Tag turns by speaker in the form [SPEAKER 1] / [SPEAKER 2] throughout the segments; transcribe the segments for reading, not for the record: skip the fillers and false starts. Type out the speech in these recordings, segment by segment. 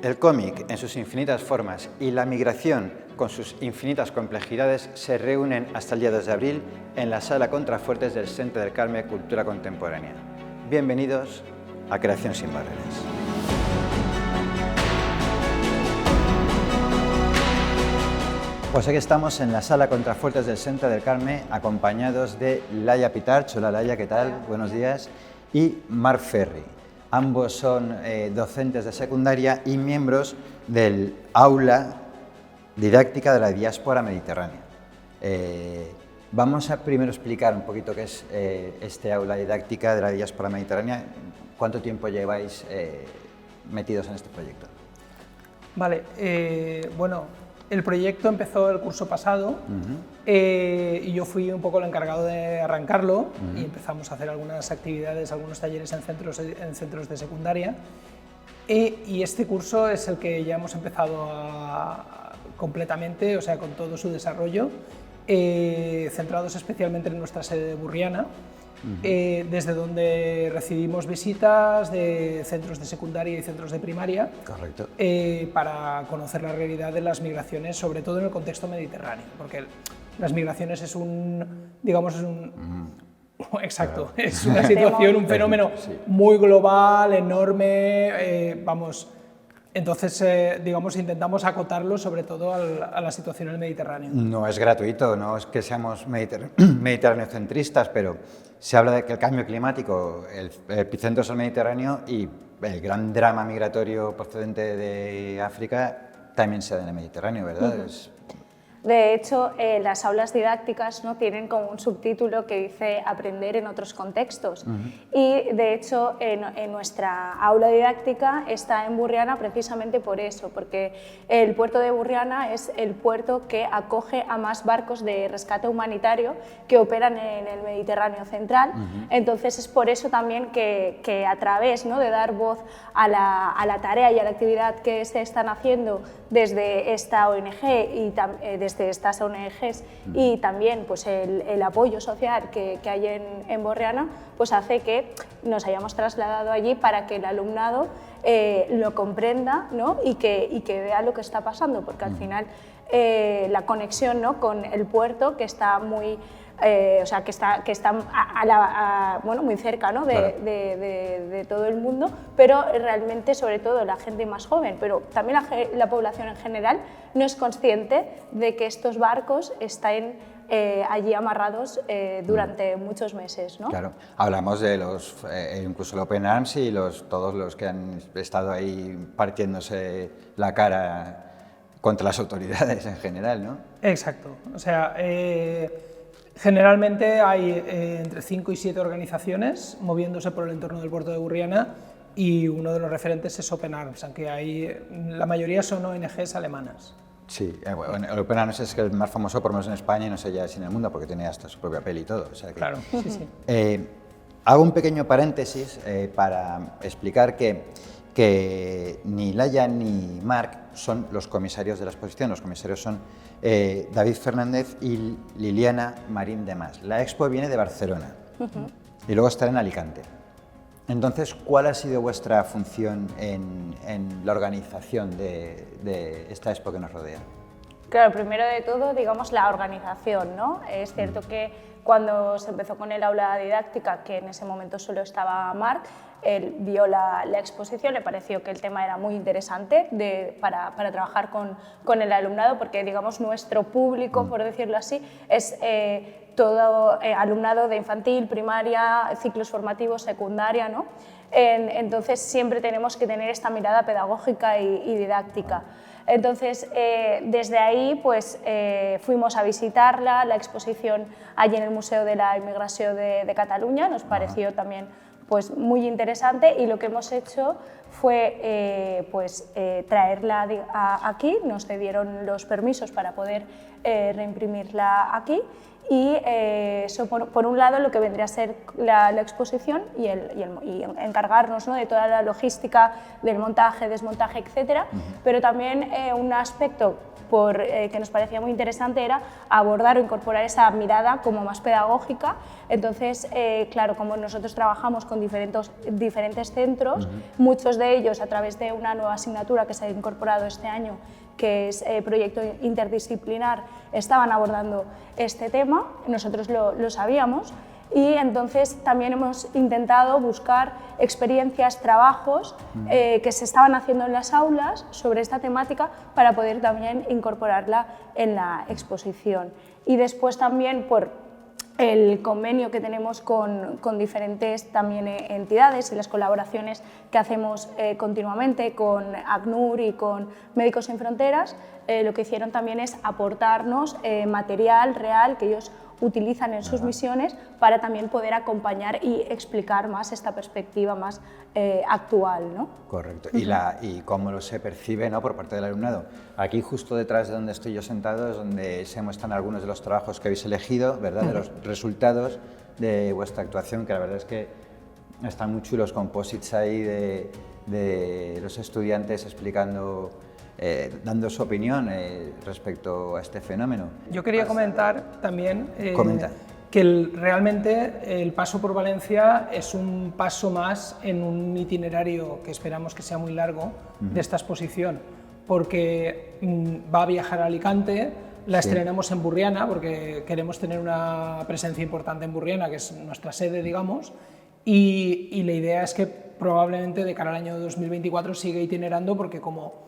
[SPEAKER 1] El cómic en sus infinitas formas y la migración con sus infinitas complejidades se reúnen hasta el día 2 de abril en la Sala Contrafuertes del Centro del Carme Cultura Contemporánea. Bienvenidos a Creación sin Barreras. Pues aquí estamos en la Sala Contrafuertes del Centro del Carme, acompañados de Laia Pitarch. Hola Laia, ¿qué tal? Hola. Buenos días. Y Marc Ferri. Ambos son docentes de secundaria y miembros del aula didáctica de la diáspora mediterránea. Vamos a primero explicar un poquito qué es este aula didáctica de la diáspora mediterránea. ¿Cuánto tiempo lleváis metidos en este proyecto?
[SPEAKER 2] Vale, bueno, el proyecto empezó el curso pasado y yo fui un poco el encargado de arrancarlo y empezamos a hacer algunas actividades, algunos talleres en centros de secundaria y este curso es el que ya hemos empezado completamente, o sea, con todo su desarrollo, centrados especialmente en nuestra sede de Burriana, desde donde recibimos visitas de centros de secundaria y centros de primaria. Correcto. Para conocer la realidad de las migraciones, sobre todo en el contexto mediterráneo, porque las migraciones es un, digamos, es un... Exacto, claro. Es una situación, un fenómeno muy global, enorme, vamos... Entonces, digamos, intentamos acotarlo sobre todo a la situación en el Mediterráneo.
[SPEAKER 1] No es gratuito, no es que seamos mediterráneo-centristas, pero se habla de que el cambio climático, el epicentro es el Mediterráneo y el gran drama migratorio procedente de África también se da en el Mediterráneo, ¿verdad?
[SPEAKER 3] De hecho, las aulas didácticas, ¿no?, tienen como un subtítulo que dice aprender en otros contextos. Y de hecho, en nuestra aula didáctica está en Burriana precisamente por eso, porque el puerto de Burriana es el puerto que acoge a más barcos de rescate humanitario que operan en el Mediterráneo central. Entonces es por eso también que a través, ¿no?, de dar voz a la tarea y a la actividad que se están haciendo desde esta ONG y desde estas ONGs y también pues, el apoyo social que hay en Burriana, pues hace que nos hayamos trasladado allí para que el alumnado lo comprenda, ¿no?, y que vea lo que está pasando, porque al final la conexión, ¿no?, con el puerto, que está muy... o sea, que está bueno, muy cerca, ¿no?, de todo el mundo, pero realmente, sobre todo, la gente más joven, pero también la población en general, no es consciente de que estos barcos están allí amarrados durante muchos meses, ¿no?
[SPEAKER 1] Claro, hablamos de incluso el Open Arms y todos los que han estado ahí partiéndose la cara contra las autoridades en general, ¿no?
[SPEAKER 2] Exacto, o sea... Generalmente hay entre 5 y 7 organizaciones moviéndose por el entorno del puerto de Burriana y uno de los referentes es Open Arms, aunque la mayoría son ONGs alemanas.
[SPEAKER 1] Sí, bueno, el Open Arms es el más famoso, por lo menos en España y no sé ya si en el mundo, porque tiene hasta su propia peli y todo. O sea que,
[SPEAKER 2] claro, sí, sí.
[SPEAKER 1] Hago un pequeño paréntesis para explicar que ni Laia ni Marc son los comisarios de la exposición. Los comisarios son David Fernández y Liliana Marín de Mas. La expo viene de Barcelona y luego estará en Alicante. Entonces, ¿cuál ha sido vuestra función en la organización de esta expo que nos rodea?
[SPEAKER 3] Claro, primero de todo, digamos, la organización, ¿no? Es cierto que cuando se empezó con el aula didáctica, que en ese momento solo estaba Marc, él vio la exposición, le pareció que el tema era muy interesante para trabajar con el alumnado, porque, digamos, nuestro público, por decirlo así, es todo alumnado de infantil, primaria, ciclos formativos, secundaria, ¿no? Entonces siempre tenemos que tener esta mirada pedagógica y didáctica. Entonces, desde ahí pues, fuimos a visitarla, la exposición allí en el Museo de la Inmigración de Cataluña, nos pareció también pues, muy interesante y lo que hemos hecho fue traerla aquí, nos cedieron los permisos para poder reimprimirla aquí y eso por un lado lo que vendría a ser la exposición y encargarnos, ¿no?, de toda la logística del montaje, desmontaje, etcétera, pero también un aspecto que nos parecía muy interesante era abordar o incorporar esa mirada como más pedagógica. Entonces, claro, como nosotros trabajamos con diferentes centros, muchos de ellos a través de una nueva asignatura que se ha incorporado este año, que es proyecto interdisciplinar, estaban abordando este tema, nosotros lo sabíamos, y entonces también hemos intentado buscar experiencias, trabajos que se estaban haciendo en las aulas sobre esta temática para poder también incorporarla en la exposición. Y después también por el convenio que tenemos con diferentes también entidades y las colaboraciones que hacemos continuamente con ACNUR y con Médicos Sin Fronteras, lo que hicieron también es aportarnos material real que ellos utilizan en sus misiones para también poder acompañar y explicar más esta perspectiva más actual, ¿no?
[SPEAKER 1] Correcto. Y cómo se percibe, ¿no?, por parte del alumnado. Aquí justo detrás de donde estoy yo sentado es donde se muestran algunos de los trabajos que habéis elegido, ¿verdad?, de los resultados de vuestra actuación, que la verdad es que están muy chulos, composites ahí de los estudiantes explicando, dando su opinión respecto a este fenómeno.
[SPEAKER 2] Yo quería comentar también
[SPEAKER 1] Comenta.
[SPEAKER 2] que realmente el paso por Valencia es un paso más en un itinerario que esperamos que sea muy largo de esta exposición, porque va a viajar a Alicante, la estrenamos en Burriana, porque queremos tener una presencia importante en Burriana, que es nuestra sede, digamos, y la idea es que probablemente de cara al año 2024 siga itinerando, porque como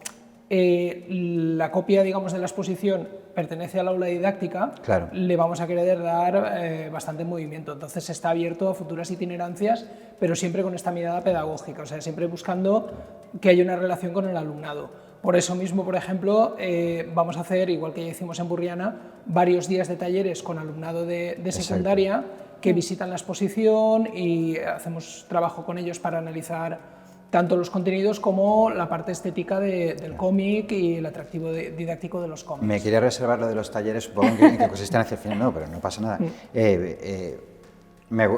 [SPEAKER 2] la copia, digamos, de la exposición pertenece al aula didáctica,
[SPEAKER 1] claro,
[SPEAKER 2] le vamos a querer dar bastante movimiento. Entonces está abierto a futuras itinerancias, pero siempre con esta mirada pedagógica, o sea, siempre buscando que haya una relación con el alumnado. Por eso mismo, por ejemplo, vamos a hacer, igual que ya hicimos en Burriana, varios días de talleres con alumnado de secundaria que visitan la exposición y hacemos trabajo con ellos para analizar tanto los contenidos como la parte estética del cómic y el atractivo didáctico de los cómics.
[SPEAKER 1] Me quería reservar lo de los talleres, supongo que consisten hacia el final, no, pero no pasa nada.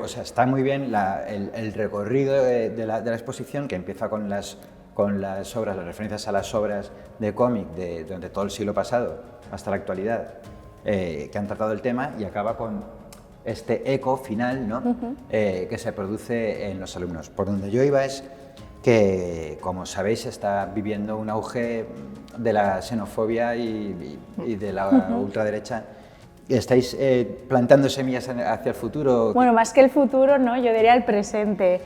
[SPEAKER 1] O sea, está muy bien el recorrido de la exposición, que empieza con las obras, las referencias a las obras de cómic durante todo el siglo pasado hasta la actualidad, que han tratado el tema, y acaba con este eco final, ¿no?, que se produce en los alumnos. Por donde yo iba es que, como sabéis, está viviendo un auge de la xenofobia y de la ultraderecha. ¿Estáis plantando semillas hacia el futuro?
[SPEAKER 3] Bueno, más que el futuro, ¿no?, yo diría el presente.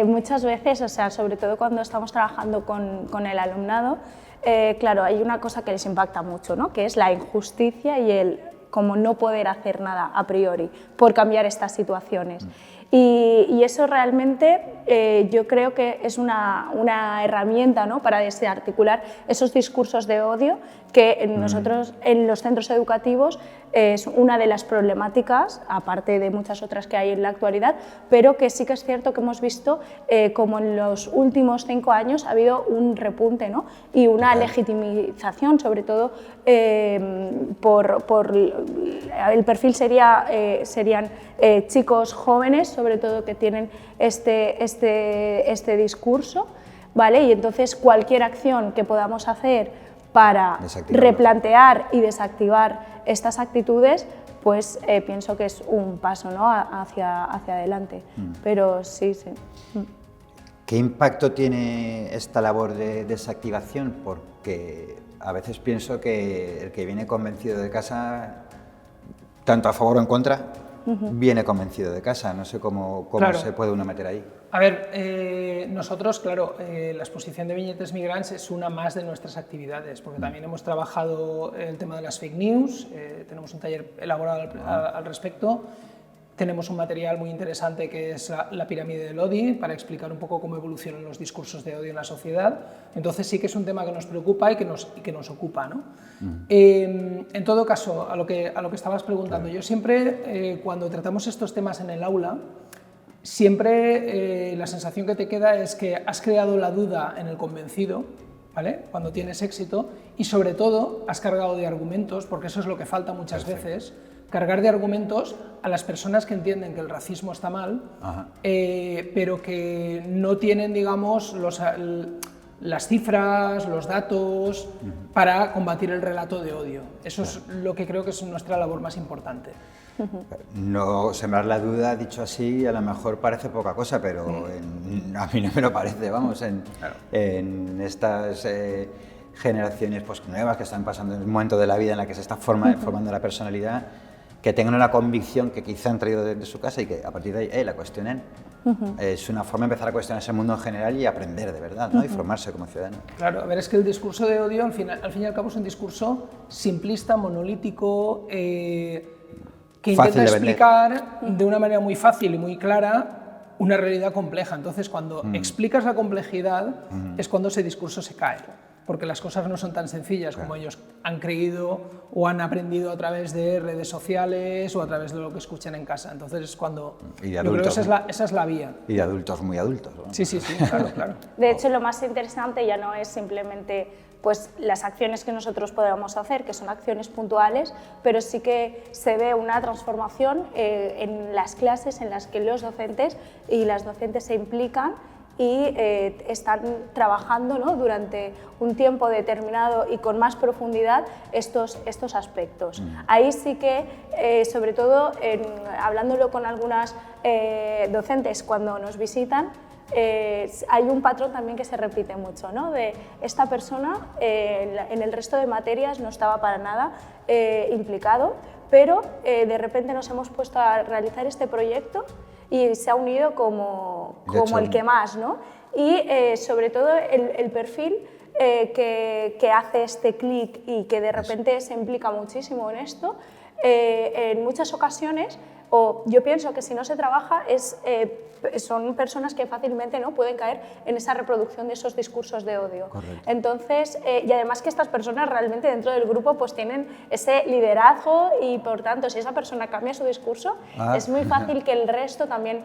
[SPEAKER 3] Muchas veces, o sea, sobre todo cuando estamos trabajando con el alumnado, claro, hay una cosa que les impacta mucho, ¿no?, que es la injusticia y el como no poder hacer nada a priori por cambiar estas situaciones. Y eso realmente yo creo que es una herramienta, ¿no?, para desarticular esos discursos de odio que nosotros en los centros educativos es una de las problemáticas, aparte de muchas otras que hay en la actualidad, pero que sí que es cierto que hemos visto como en los últimos 5 años ha habido un repunte, ¿no?, y una legitimización, sobre todo por el perfil serían chicos jóvenes, sobre todo, que tienen este discurso, ¿vale? Y entonces cualquier acción que podamos hacer para replantear y desactivar estas actitudes, pues pienso que es un paso, ¿no?, hacia adelante. Pero sí.
[SPEAKER 1] ¿Qué impacto tiene esta labor de desactivación? Porque a veces pienso que el que viene convencido de casa, tanto a favor o en contra, viene convencido de casa. No sé cómo claro, se puede uno meter ahí.
[SPEAKER 2] A ver, nosotros, claro, la exposición de viñetes migrants es una más de nuestras actividades, porque también hemos trabajado el tema de las fake news, tenemos un taller elaborado al respecto, tenemos un material muy interesante que es la pirámide del odio, para explicar un poco cómo evolucionan los discursos de odio en la sociedad. Entonces sí que es un tema que nos preocupa y que nos ocupa, ¿no? En todo caso, a lo que estabas preguntando, yo siempre, cuando tratamos estos temas en el aula, siempre la sensación que te queda es que has creado la duda en el convencido, ¿vale?, cuando tienes éxito, y sobre todo has cargado de argumentos, porque eso es lo que falta muchas veces, cargar de argumentos a las personas que entienden que el racismo está mal, pero que no tienen, digamos, las cifras, los datos para combatir el relato de odio. Eso es lo que creo que es nuestra labor más importante.
[SPEAKER 1] No sembrar la duda, dicho así, a lo mejor parece poca cosa, pero a mí no me lo parece, vamos, en estas generaciones pues, nuevas que están pasando en un momento de la vida en la que se está formando la personalidad, que tengan una convicción que quizá han traído desde su casa y que a partir de ahí la cuestionen. Es una forma de empezar a cuestionarse el mundo en general y aprender de verdad, ¿no? Y formarse como ciudadano.
[SPEAKER 2] Claro, a ver, es que el discurso de odio al fin y al cabo es un discurso simplista, monolítico, que intenta explicar de una manera muy fácil y muy clara una realidad compleja. Entonces, cuando explicas la complejidad es cuando ese discurso se cae, porque las cosas no son tan sencillas como ellos han creído o han aprendido a través de redes sociales o a través de lo que escuchan en casa. Entonces es cuando...
[SPEAKER 1] Y de adultos,
[SPEAKER 2] yo creo que esa es la vía.
[SPEAKER 1] Y de adultos muy adultos, ¿no?
[SPEAKER 2] Sí, claro, claro.
[SPEAKER 3] De hecho, lo más interesante ya no es simplemente pues, las acciones que nosotros podamos hacer, que son acciones puntuales, pero sí que se ve una transformación en las clases en las que los docentes y las docentes se implican y están trabajando, ¿no?, durante un tiempo determinado y con más profundidad estos aspectos. Ahí sí que, sobre todo, hablándolo con algunas docentes cuando nos visitan, hay un patrón también que se repite mucho, ¿no?, de esta persona en el resto de materias no estaba para nada implicado, pero de repente nos hemos puesto a realizar este proyecto y se ha unido como el que más, ¿no? Y sobre todo el perfil que hace este clic y que de repente se implica muchísimo en esto, en muchas ocasiones, o yo pienso que si no se trabaja, son personas que fácilmente, ¿no?, pueden caer en esa reproducción de esos discursos de odio.
[SPEAKER 1] Correcto.
[SPEAKER 3] Entonces, y además que estas personas realmente dentro del grupo pues tienen ese liderazgo y por tanto si esa persona cambia su discurso, es muy fácil que el resto también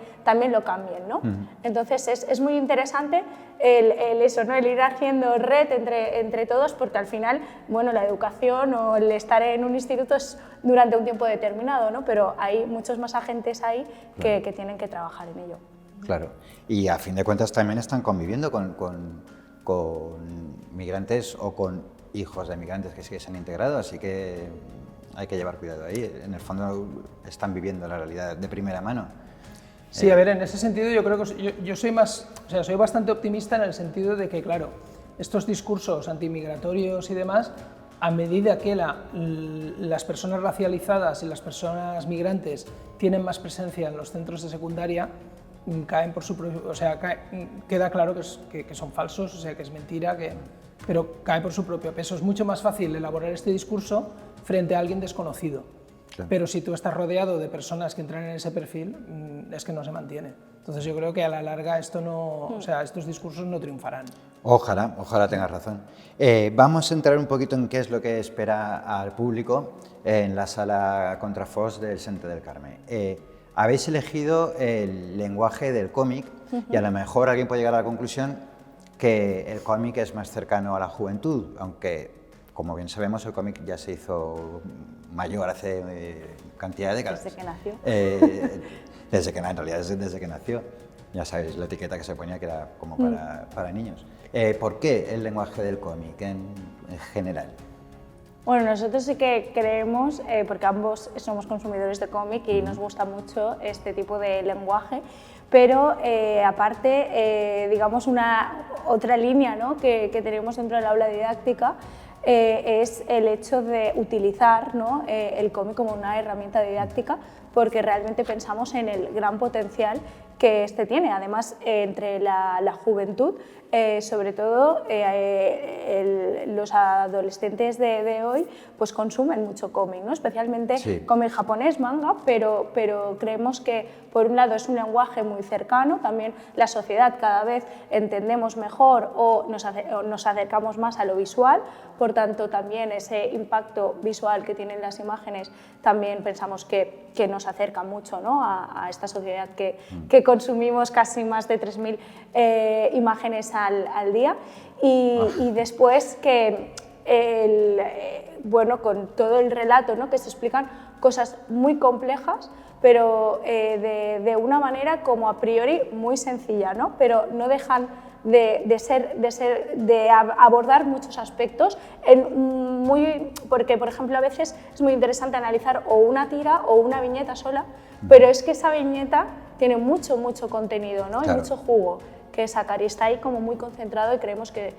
[SPEAKER 3] lo cambien, ¿no? Entonces es muy interesante eso, ¿no?, el ir haciendo red entre todos, porque al final, bueno, la educación o el estar en un instituto es durante un tiempo determinado, ¿no?, pero hay muchos más agentes ahí que tienen que trabajar en ello.
[SPEAKER 1] Claro, y a fin de cuentas también están conviviendo con migrantes o con hijos de migrantes que sí que se han integrado, así que hay que llevar cuidado ahí. En el fondo están viviendo la realidad de primera mano.
[SPEAKER 2] Sí, a ver, en ese sentido yo creo que yo soy soy bastante optimista en el sentido de que, claro, estos discursos antimigratorios y demás, a medida que las personas racializadas y las personas migrantes tienen más presencia en los centros de secundaria, caen por su propio, o sea, queda claro que son falsos, o sea, que es mentira, pero cae por su propio peso. Es mucho más fácil elaborar este discurso frente a alguien desconocido. Claro. Pero si tú estás rodeado de personas que entran en ese perfil, es que no se mantiene. Entonces yo creo que a la larga esto no, o sea, estos discursos no triunfarán.
[SPEAKER 1] Ojalá tengas razón. Vamos a entrar un poquito en qué es lo que espera al público en la sala Contrafós del Centre del Carme. Habéis elegido el lenguaje del cómic y a lo mejor alguien puede llegar a la conclusión que el cómic es más cercano a la juventud, aunque, como bien sabemos, el cómic ya se hizo mayor hace cantidad de décadas.
[SPEAKER 3] Desde que nació.
[SPEAKER 1] En realidad desde que nació. Ya sabéis, la etiqueta que se ponía que era como para niños. ¿Por qué el lenguaje del cómic en general?
[SPEAKER 3] Bueno, nosotros sí que creemos, porque ambos somos consumidores de cómic y nos gusta mucho este tipo de lenguaje, pero aparte, digamos, otra línea, ¿no?, que tenemos dentro del aula didáctica es el hecho de utilizar, ¿no?, el cómic como una herramienta didáctica, porque realmente pensamos en el gran potencial que este tiene. Además, entre la juventud, sobre todo los adolescentes de hoy, pues consumen mucho cómic, ¿no?, especialmente cómic japonés, manga, pero creemos que por un lado es un lenguaje muy cercano, también la sociedad cada vez entendemos mejor o nos acercamos más a lo visual, por tanto también ese impacto visual que tienen las imágenes también pensamos que nos acerca mucho, ¿no?, a esta sociedad que consumimos casi más de 3.000 imágenes al día y después que bueno, con todo el relato, ¿no?, que se explican cosas muy complejas, pero de una manera como a priori muy sencilla, ¿no? Pero no dejan de abordar muchos aspectos, porque por ejemplo a veces es muy interesante analizar o una tira o una viñeta sola, pero es que esa viñeta tiene mucho contenido, ¿no?
[SPEAKER 1] Claro.
[SPEAKER 3] Y mucho jugo que sacar, y está ahí como muy concentrado, y creemos que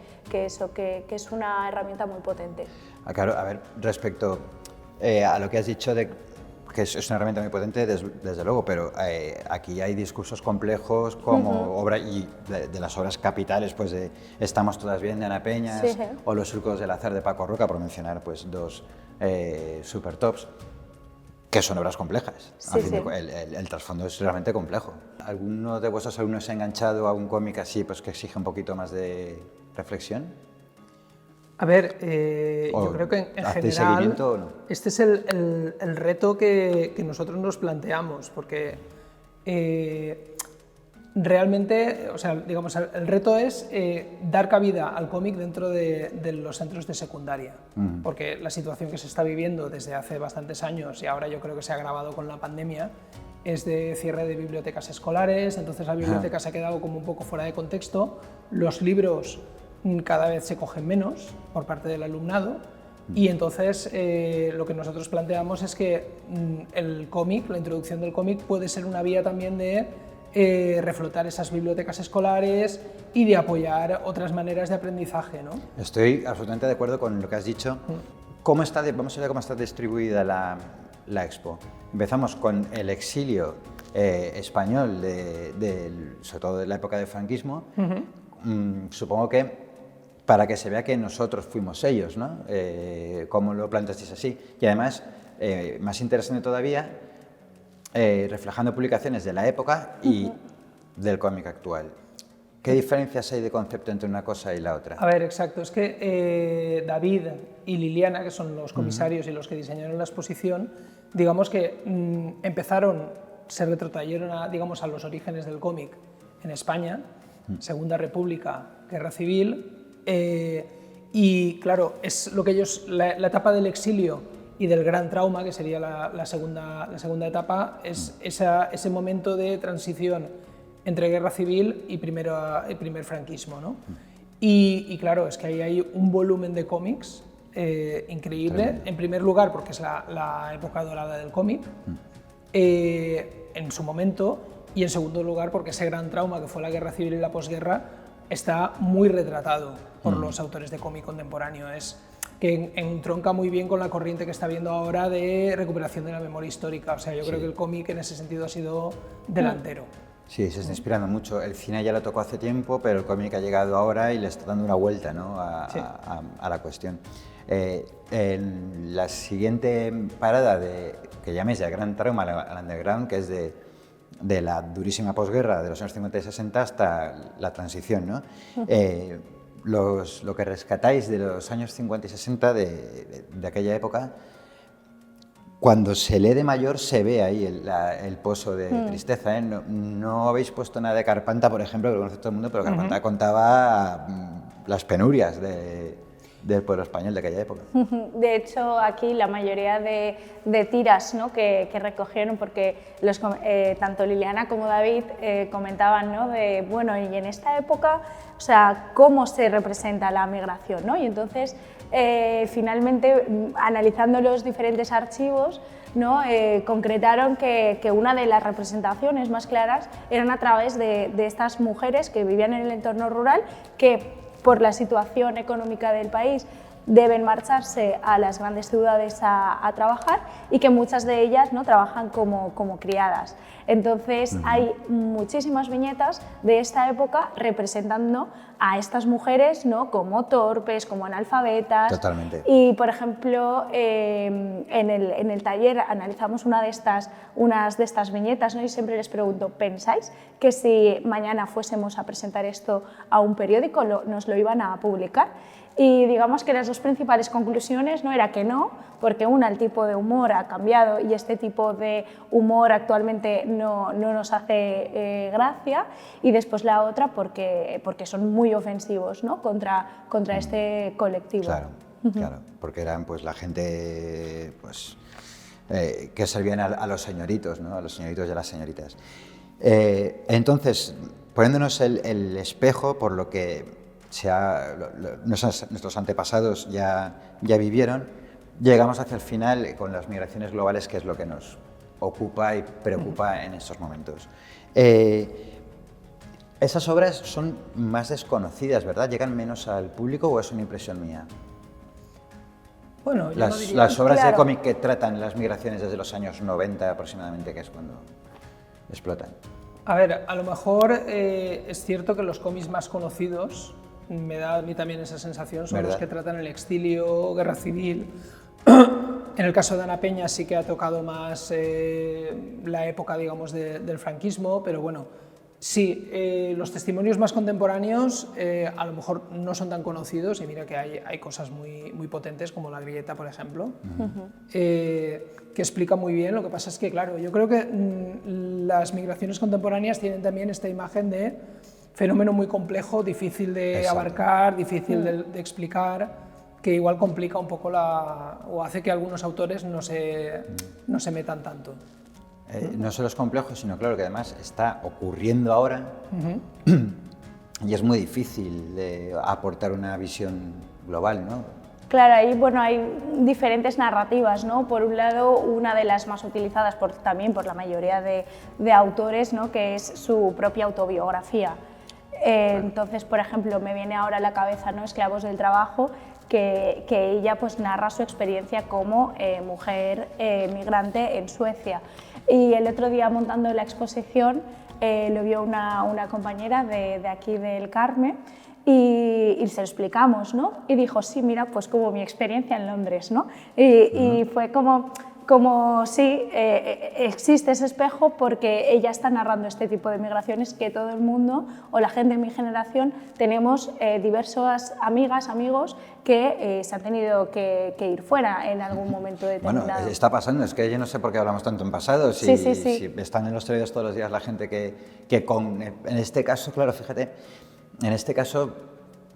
[SPEAKER 3] es una herramienta muy potente.
[SPEAKER 1] Claro, a ver, respecto a lo que has dicho de que es una herramienta muy potente, desde luego, pero aquí hay discursos complejos como obra y de las obras capitales, pues de Estamos todas bien de Ana Peñas,
[SPEAKER 3] Sí.
[SPEAKER 1] o Los surcos del azar de Paco Roca, por mencionar pues dos super tops, que son obras complejas.
[SPEAKER 3] Sí, sí.
[SPEAKER 1] El trasfondo es realmente complejo. ¿Alguno de vuestros alumnos se ha enganchado a un cómic así, pues que exige un poquito más de reflexión?
[SPEAKER 2] A ver, yo
[SPEAKER 1] ¿O
[SPEAKER 2] creo que en
[SPEAKER 1] hacéis
[SPEAKER 2] general
[SPEAKER 1] seguimiento o no?
[SPEAKER 2] este es el reto que nosotros nos planteamos, porque realmente, o sea, digamos, el reto es dar cabida al cómic dentro de los centros de secundaria, porque la situación que se está viviendo desde hace bastantes años, y ahora yo creo que se ha agravado con la pandemia, es de cierre de bibliotecas escolares. Entonces la biblioteca se ha quedado como un poco fuera de contexto, los libros cada vez se cogen menos por parte del alumnado, y entonces lo que nosotros planteamos es que el cómic, la introducción del cómic, puede ser una vía también de reflotar esas bibliotecas escolares y de apoyar otras maneras de aprendizaje, ¿no?
[SPEAKER 1] Estoy absolutamente de acuerdo con lo que has dicho. Vamos a ver cómo está distribuida la expo. Empezamos con el exilio español, sobre todo de la época del franquismo. Supongo que para que se vea que nosotros fuimos ellos, ¿no? Cómo lo planteasteis así. Y además, más interesante todavía, reflejando publicaciones de la época y del cómic actual. ¿Qué diferencias hay de concepto entre una cosa y la otra?
[SPEAKER 2] A ver, exacto. Es que David y Liliana, que son los comisarios y los que diseñaron la exposición, digamos que se retrotrayeron a los orígenes del cómic en España, Segunda República, Guerra Civil, y claro, es lo que ellos, la etapa del exilio y del gran trauma, que sería la segunda etapa, es ese momento de transición entre Guerra Civil y primer franquismo, ¿no? Y claro, es que ahí hay un volumen de cómics increíble, en primer lugar porque es la época dorada del cómic, en su momento, y en segundo lugar porque ese gran trauma que fue la Guerra Civil y la posguerra está muy retratado por los autores de cómic contemporáneo. Es que entronca muy bien con la corriente que está habiendo ahora de recuperación de la memoria histórica. O sea, yo creo que el cómic en ese sentido ha sido delantero.
[SPEAKER 1] Sí, se está inspirando mucho. El cine ya lo tocó hace tiempo, pero el cómic ha llegado ahora y le está dando una vuelta, ¿no? a la cuestión. En la siguiente parada que llaméis de gran trauma al underground, que es de la durísima posguerra de los años 50 y 60 hasta la transición, ¿no? Lo que rescatáis de los años 50 y 60 de aquella época, cuando se lee de mayor se ve ahí el pozo de tristeza, ¿eh? No habéis puesto nada de Carpanta, por ejemplo, que lo conoce todo el mundo, pero Carpanta contaba las penurias del pueblo español de aquella época.
[SPEAKER 3] De hecho, aquí la mayoría de tiras, ¿no?, que recogieron, porque tanto Liliana como David comentaban, ¿no?, bueno, y en esta época, o sea, ¿cómo se representa la migración?, ¿no? Y entonces, finalmente, analizando los diferentes archivos, ¿no?, concretaron que una de las representaciones más claras eran a través de estas mujeres que vivían en el entorno rural, que por la situación económica del país deben marcharse a las grandes ciudades a trabajar, y que muchas de ellas, ¿no?, trabajan como criadas. Entonces hay muchísimas viñetas de esta época representando a estas mujeres, ¿no?, como torpes, como analfabetas.
[SPEAKER 1] Totalmente.
[SPEAKER 3] Y por ejemplo, en el taller analizamos unas de estas viñetas, ¿no?, y siempre les pregunto, ¿pensáis que si mañana fuésemos a presentar esto a un periódico nos lo iban a publicar? Y digamos que las dos principales conclusiones no era que no, porque el tipo de humor ha cambiado y este tipo de humor actualmente no nos hace gracia, y después la otra porque son muy ofensivos, ¿no?, contra este colectivo.
[SPEAKER 1] Claro, claro, porque eran pues la gente, pues que servían a los señoritos, ¿no? A los señoritos y a las señoritas. Entonces, poniéndonos el espejo por lo que nuestros antepasados ya vivieron, llegamos hacia el final con las migraciones globales, que es lo que nos ocupa y preocupa en estos momentos. Esas obras son más desconocidas, ¿verdad? ¿Llegan menos al público o es una impresión mía?
[SPEAKER 2] Bueno, yo no diría...
[SPEAKER 1] Las obras de cómic que tratan las migraciones desde los años 90 aproximadamente, que es cuando explotan.
[SPEAKER 2] A ver, a lo mejor es cierto que los cómics más conocidos, me da a mí también esa sensación, son los que tratan el exilio, guerra civil. En el caso de Ana Peña sí que ha tocado más la época, digamos, del franquismo, pero bueno, sí, los testimonios más contemporáneos a lo mejor no son tan conocidos, y mira que hay cosas muy potentes, como La Grieta, por ejemplo, que explica muy bien. Lo que pasa es que, claro, yo creo que las migraciones contemporáneas tienen también esta imagen de fenómeno muy complejo, difícil de abarcar, difícil de explicar, que igual complica un poco o hace que algunos autores no se metan tanto.
[SPEAKER 1] No solo es complejo, sino claro que además está ocurriendo ahora y es muy difícil de aportar una visión global, ¿no?
[SPEAKER 3] Claro, ahí bueno, hay diferentes narrativas, ¿no? Por un lado, una de las más utilizadas también por la mayoría de autores, ¿no? Que es su propia autobiografía. Entonces, por ejemplo, me viene ahora a la cabeza, ¿no? Esclavos del trabajo, que ella pues narra su experiencia como mujer migrante en Suecia. Y el otro día, montando la exposición, lo vio una compañera de aquí del Carme, y se lo explicamos, ¿no? Y dijo, sí, mira, pues como mi experiencia en Londres, ¿no? Y fue como sí, existe ese espejo, porque ella está narrando este tipo de migraciones que todo el mundo, o la gente de mi generación, tenemos diversas amigas, amigos que se han tenido que ir fuera en algún momento determinado.
[SPEAKER 1] Bueno, está pasando, es que yo no sé por qué hablamos tanto en pasado, si están en los telediarios todos los días la gente en este caso, claro, fíjate, en este caso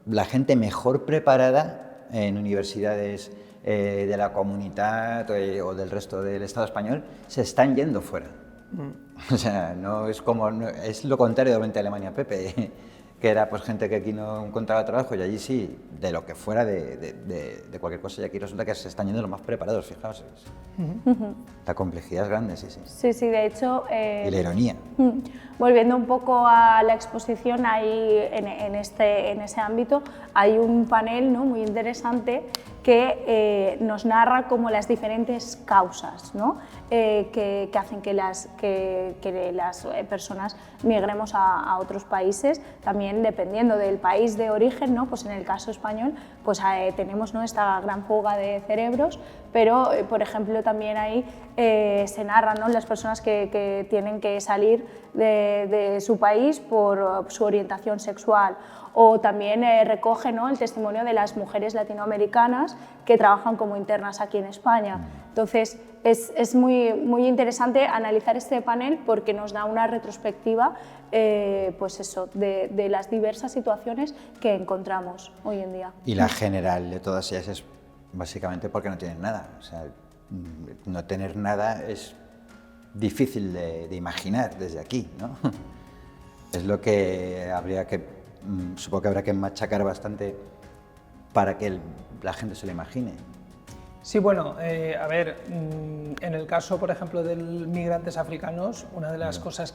[SPEAKER 1] la gente mejor preparada en universidades de la Comunidad o del resto del Estado español se están yendo fuera. O sea, es lo contrario de Alemania, Pepe, que era pues gente que aquí no encontraba trabajo, y allí sí, de lo que fuera, de cualquier cosa, y aquí resulta que se están yendo los más preparados, fijaos. La complejidad es grande, sí.
[SPEAKER 3] Sí, de hecho...
[SPEAKER 1] y la ironía.
[SPEAKER 3] Volviendo un poco a la exposición, en ese ámbito hay un panel, ¿no? Muy interesante, que nos narra como las diferentes causas, ¿no? Que hacen que las personas migremos a otros países, también dependiendo del país de origen, ¿no? Pues en el caso español pues tenemos, ¿no? Esta gran fuga de cerebros, pero por ejemplo también ahí se narran, ¿no? Las personas que tienen que salir de su país por su orientación sexual, o también recoge, ¿no? El testimonio de las mujeres latinoamericanas que trabajan como internas aquí en España. Entonces es muy interesante analizar este panel, porque nos da una retrospectiva pues eso, de las diversas situaciones que encontramos hoy en día.
[SPEAKER 1] Y la general de todas ellas es básicamente porque no tienen nada. O sea, no tener nada es difícil de imaginar desde aquí, ¿no? Es lo que supongo que habrá que machacar bastante para que la gente se lo imagine.
[SPEAKER 2] Sí, bueno, a ver, en el caso, por ejemplo, de migrantes africanos, una de las cosas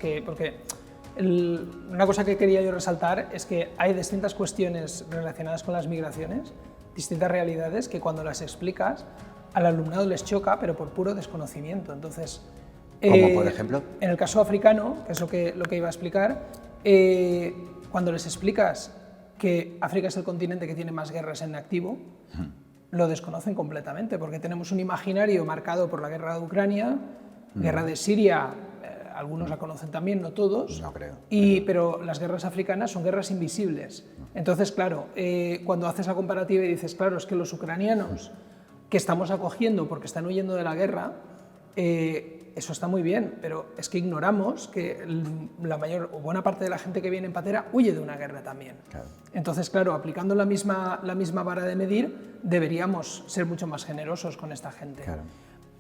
[SPEAKER 2] una cosa que quería yo resaltar es que hay distintas cuestiones relacionadas con las migraciones, distintas realidades, que cuando las explicas al alumnado les choca, pero por puro desconocimiento. Entonces,
[SPEAKER 1] ¿Como por ejemplo?
[SPEAKER 2] En el caso africano, que es lo que iba a explicar, cuando les explicas que África es el continente que tiene más guerras en activo, lo desconocen completamente, porque tenemos un imaginario marcado por la guerra de Ucrania, guerra de Siria, algunos la conocen también, no todos,
[SPEAKER 1] no creo.
[SPEAKER 2] Pero las guerras africanas son guerras invisibles. Entonces, claro, cuando haces la comparativa y dices, claro, es que los ucranianos que estamos acogiendo porque están huyendo de la guerra, eso está muy bien, pero es que ignoramos que la mayor o buena parte de la gente que viene en patera huye de una guerra también. Claro. Entonces, claro, aplicando la misma vara de medir, deberíamos ser mucho más generosos con esta gente.
[SPEAKER 1] Claro.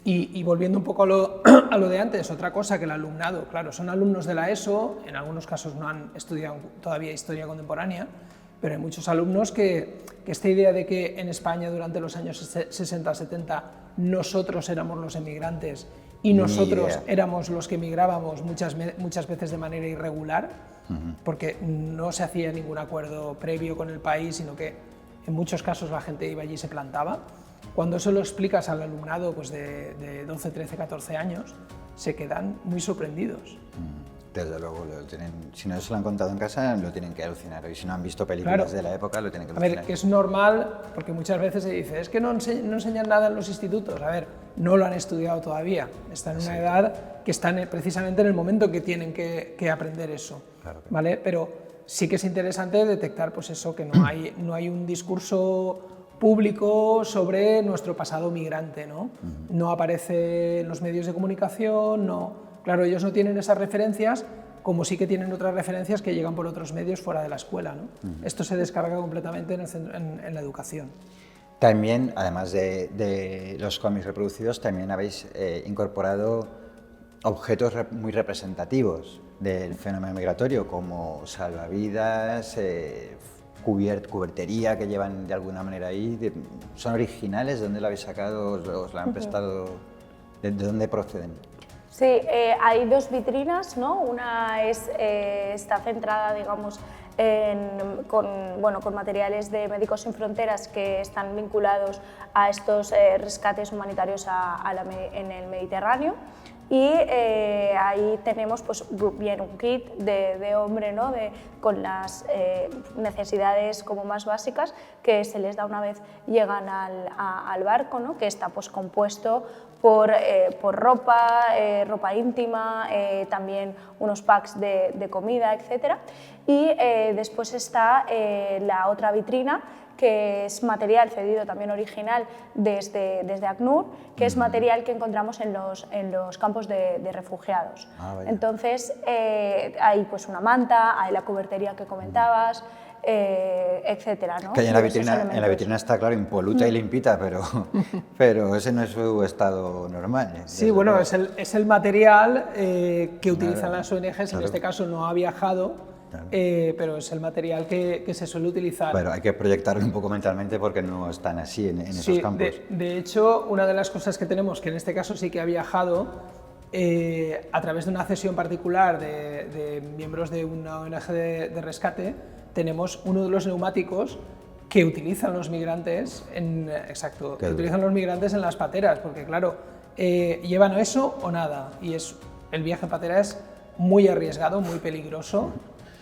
[SPEAKER 2] Y volviendo un poco a lo de antes, otra cosa que el alumnado, claro, son alumnos de la ESO, en algunos casos no han estudiado todavía historia contemporánea, pero hay muchos alumnos que esta idea de que en España durante los años 60-70 nosotros éramos los emigrantes y nosotros éramos los que emigrábamos muchas veces de manera irregular, porque no se hacía ningún acuerdo previo con el país, sino que en muchos casos la gente iba allí y se plantaba. Cuando eso lo explicas al alumnado pues de 12, 13, 14 años, se quedan muy sorprendidos.
[SPEAKER 1] Desde luego, si no se lo han contado en casa, lo tienen que alucinar. Y si no han visto películas de la época, lo tienen que alucinar.
[SPEAKER 2] A ver, que es normal, porque muchas veces se dice, es que no enseñan nada en los institutos. A ver, no lo han estudiado todavía. Están en una edad que están precisamente en el momento que tienen que aprender eso. Claro. ¿Vale? Pero sí que es interesante detectar pues eso, que no hay un discurso público sobre nuestro pasado migrante, ¿no? No aparece en los medios de comunicación, no. Claro, ellos no tienen esas referencias, como sí que tienen otras referencias que llegan por otros medios fuera de la escuela, ¿no? Esto se descarga completamente en la educación.
[SPEAKER 1] También, además de los cómics reproducidos, también habéis incorporado objetos muy representativos del fenómeno migratorio, como salvavidas, cubertería que llevan de alguna manera ahí. ¿Son originales? ¿De dónde la habéis sacado? ¿Os la han prestado? ¿De dónde proceden?
[SPEAKER 3] Sí, hay dos vitrinas, ¿no? Una está centrada, digamos, con materiales de Médicos Sin Fronteras que están vinculados a estos rescates humanitarios en el Mediterráneo. Y ahí tenemos pues, bien un kit de hombre, ¿no? Con las necesidades como más básicas que se les da una vez llegan al barco, ¿no? Que está pues, compuesto por ropa íntima, también unos packs de comida, etc. Y después está la otra vitrina, que es material cedido también original desde ACNUR, que es material que encontramos en los campos de refugiados. Entonces hay pues una manta, hay la cubertería que comentabas, etcétera, ¿no?
[SPEAKER 1] Que en la vitrina está, claro, impoluta y limpita, pero ese no es su estado normal.
[SPEAKER 2] Sí, bueno, es el material que utilizan las ONGs, en este caso no ha viajado. Pero es el material que se suele utilizar.
[SPEAKER 1] Pero hay que proyectarlo un poco mentalmente porque no están así en esos campos.
[SPEAKER 2] De hecho, una de las cosas que tenemos, que en este caso sí que ha viajado, a través de una cesión particular de miembros de una ONG de rescate, tenemos uno de los neumáticos que utilizan los migrantes en las pateras, porque claro, llevan eso o nada, y el viaje en patera es muy arriesgado, muy peligroso.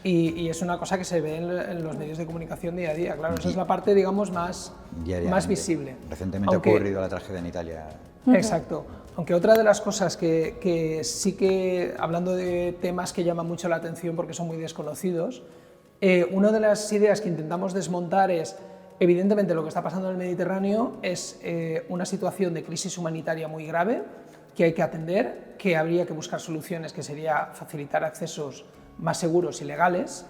[SPEAKER 2] Y es una cosa que se ve en los medios de comunicación día a día, claro, esa es la parte, digamos, más visible.
[SPEAKER 1] Recientemente ha ocurrido la tragedia en Italia.
[SPEAKER 2] Exacto, aunque otra de las cosas que sí que, hablando de temas que llaman mucho la atención porque son muy desconocidos, una de las ideas que intentamos desmontar es, evidentemente lo que está pasando en el Mediterráneo es una situación de crisis humanitaria muy grave, que hay que atender, que habría que buscar soluciones, que sería facilitar accesos más seguros y legales,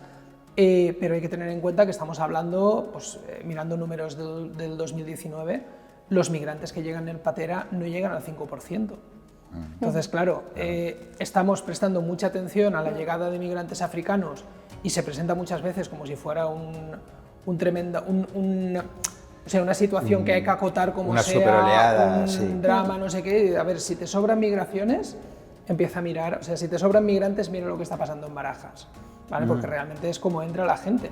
[SPEAKER 2] pero hay que tener en cuenta que estamos hablando, pues, mirando números del 2019, los migrantes que llegan en patera no llegan al 5%. Entonces, claro, estamos prestando mucha atención a la llegada de migrantes africanos y se presenta muchas veces como si fuera una situación que hay que acotar como
[SPEAKER 1] una
[SPEAKER 2] sea,
[SPEAKER 1] superoleada,
[SPEAKER 2] drama, no sé qué. A ver, si te sobran migraciones, empieza a mirar, o sea, si te sobran migrantes, mira lo que está pasando en Barajas, ¿vale? Porque realmente es como entra la gente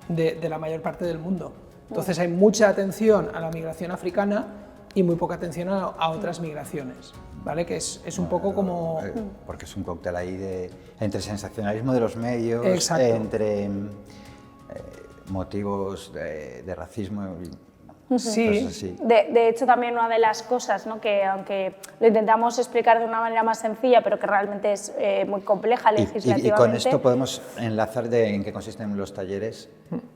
[SPEAKER 2] de la mayor parte del mundo. Entonces hay mucha atención a la migración africana y muy poca atención a otras migraciones, ¿vale? Que es un poco como...
[SPEAKER 1] Porque es un cóctel ahí entre sensacionalismo de los medios, entre motivos de racismo...
[SPEAKER 2] Sí.
[SPEAKER 3] De hecho, también una de las cosas, ¿no? Que aunque lo intentamos explicar de una manera más sencilla, pero que realmente es muy compleja legislativamente.
[SPEAKER 1] Y con esto podemos enlazar en qué consisten los talleres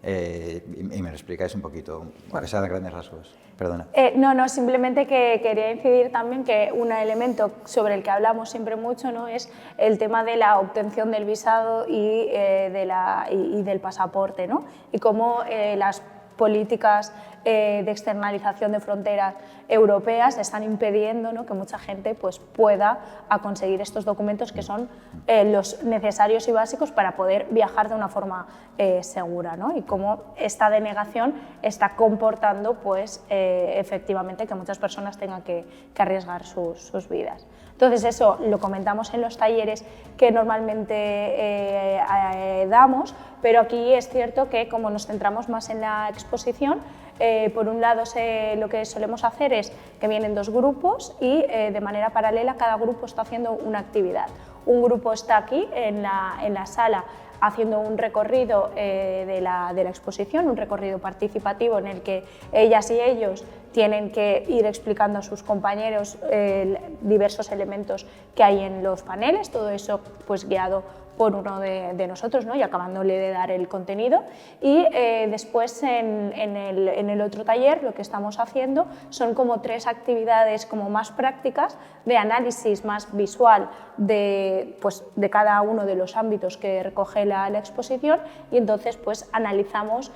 [SPEAKER 1] y me lo explicáis un poquito, aunque sea de grandes rasgos. Perdona.
[SPEAKER 3] No, simplemente que quería incidir también que un elemento sobre el que hablamos siempre mucho, ¿no? Es el tema de la obtención del visado y del pasaporte, ¿no? Y cómo las políticas de externalización de fronteras europeas están impidiendo, ¿no?, que mucha gente pues, pueda conseguir estos documentos que son los necesarios y básicos para poder viajar de una forma segura, ¿no? Y cómo esta denegación está comportando pues, efectivamente que muchas personas tengan que arriesgar sus vidas. Entonces eso lo comentamos en los talleres que normalmente damos, pero aquí es cierto que como nos centramos más en la exposición, por un lado lo que solemos hacer es que vienen 2 grupos y de manera paralela cada grupo está haciendo una actividad. Un grupo está aquí en la sala haciendo un recorrido de la exposición, un recorrido participativo en el que ellas y ellos tienen que ir explicando a sus compañeros diversos elementos que hay en los paneles, todo eso pues guiado por uno de nosotros, ¿no?, y acabándole de dar el contenido. Y después en el otro taller lo que estamos haciendo son como 3 actividades como más prácticas de análisis más visual pues, de cada uno de los ámbitos que recoge la exposición, y entonces pues analizamos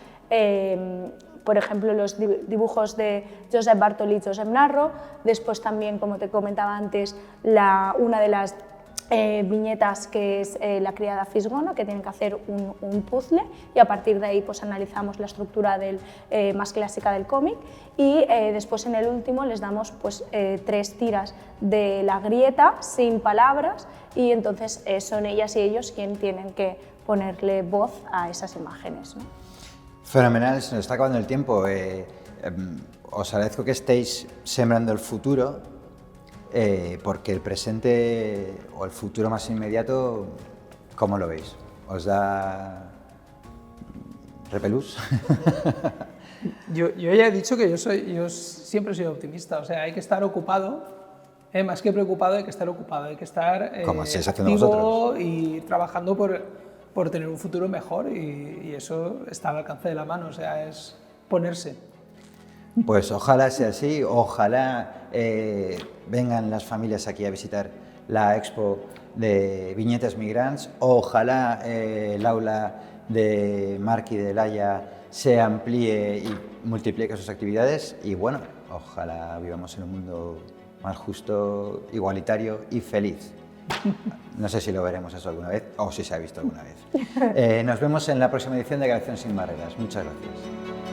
[SPEAKER 3] por ejemplo, los dibujos de Josep Bartol y Josep Narro, después también, como te comentaba antes, una de las viñetas que es la criada Fisgona, que tienen que hacer un puzzle, y a partir de ahí pues analizamos la estructura más clásica del cómic, y después en el último les damos pues, 3 tiras de La grieta sin palabras, y entonces son ellas y ellos quienes tienen que ponerle voz a esas imágenes, ¿no?
[SPEAKER 1] Fenomenal, se nos está acabando el tiempo. Os agradezco que estéis sembrando el futuro, porque el presente o el futuro más inmediato, ¿cómo lo veis? ¿Os da repelús?
[SPEAKER 2] Yo ya he dicho que yo siempre he sido optimista, o sea, hay que estar ocupado, más que preocupado, hay que estar ocupado, hay que estar
[SPEAKER 1] como estáis haciendo
[SPEAKER 2] activo
[SPEAKER 1] vosotros,
[SPEAKER 2] y trabajando por tener un futuro mejor, y eso está al alcance de la mano, o sea, es ponerse.
[SPEAKER 1] Pues ojalá sea así, ojalá vengan las familias aquí a visitar la expo de Viñetas Migrants, ojalá el aula de Marc y de Laia se amplíe y multiplique sus actividades, y bueno, ojalá vivamos en un mundo más justo, igualitario y feliz. No sé si lo veremos eso alguna vez o si se ha visto alguna vez. Nos vemos en la próxima edición de Creación sin Barreras. Muchas gracias.